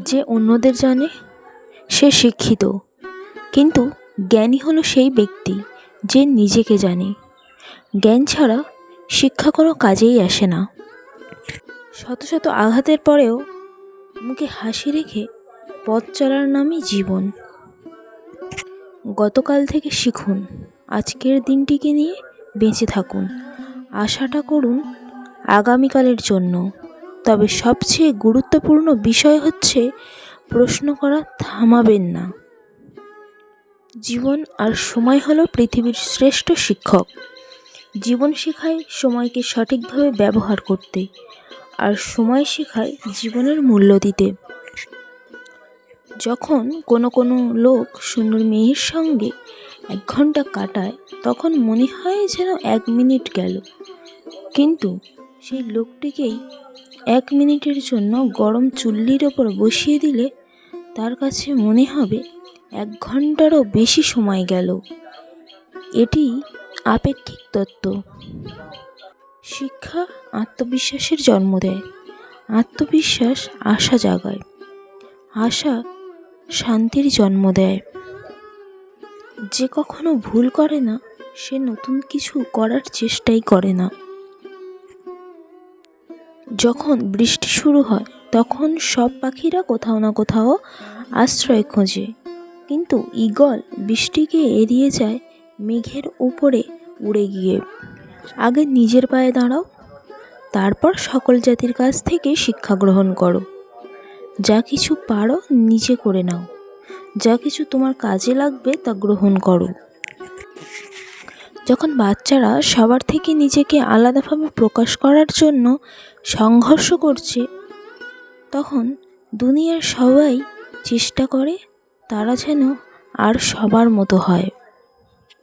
যে অন্যদের জানে সে শিক্ষিত, কিন্তু জ্ঞানী হলো সেই ব্যক্তি যে নিজেকে জানে। জ্ঞান ছাড়া শিক্ষা কোনো কাজেই আসে না। শত শত আঘাতের পরেও মুখে হাসি রেখে পথ চলার নামই জীবন। গতকাল থেকে শিখুন, আজকের দিনটিকে নিয়ে বেঁচে থাকুন, আশাটা করুন আগামীকালের জন্য। তবে সবচেয়ে গুরুত্বপূর্ণ বিষয় হচ্ছে প্রশ্ন করা থামাবেন না। জীবন আর সময় হলো পৃথিবীর শ্রেষ্ঠ শিক্ষক। জীবন শেখায় সময়কে সঠিকভাবে ব্যবহার করতে, আর সময় শেখায় জীবনের মূল্য দিতে। যখন কোনো লোক সুন্দর মেয়ের সঙ্গে 1 ঘন্টা কাটায়, তখন মনে হয় যেন 1 মিনিট গেল, কিন্তু সেই লোকটিকেই 1 মিনিটের জন্য গরম চুল্লির ওপর বসিয়ে দিলে তার কাছে মনে হবে 1 ঘন্টারও বেশি সময় গেল। এটি আপেক্ষিক তত্ত্ব। শিক্ষা আত্মবিশ্বাসের জন্ম দেয়, আত্মবিশ্বাস আশা জাগায়, আশা শান্তির জন্ম দেয়। যে কখনো ভুল করে না সে নতুন কিছু করার চেষ্টাই করে না। যখন বৃষ্টি শুরু হয় তখন সব পাখিরা কোথাও না কোথাও আশ্রয় খোঁজে, কিন্তু ঈগল বৃষ্টিকে এড়িয়ে যায় মেঘের উপরে উড়ে গিয়ে। আগে নিজের পায়ে দাঁড়াও, তারপর সকল জাতির কাছ থেকে শিক্ষা গ্রহণ করো। যা কিছু পারো নিজে করে নাও, যা কিছু তোমার কাজে লাগবে তা গ্রহণ করো। যখন বাচ্চারা সবার থেকে নিজেকে আলাদাভাবে প্রকাশ করার জন্য সংঘর্ষ করছে, তখন দুনিয়ার সবাই চেষ্টা করে তারা যেন আর সবার মতো হয়।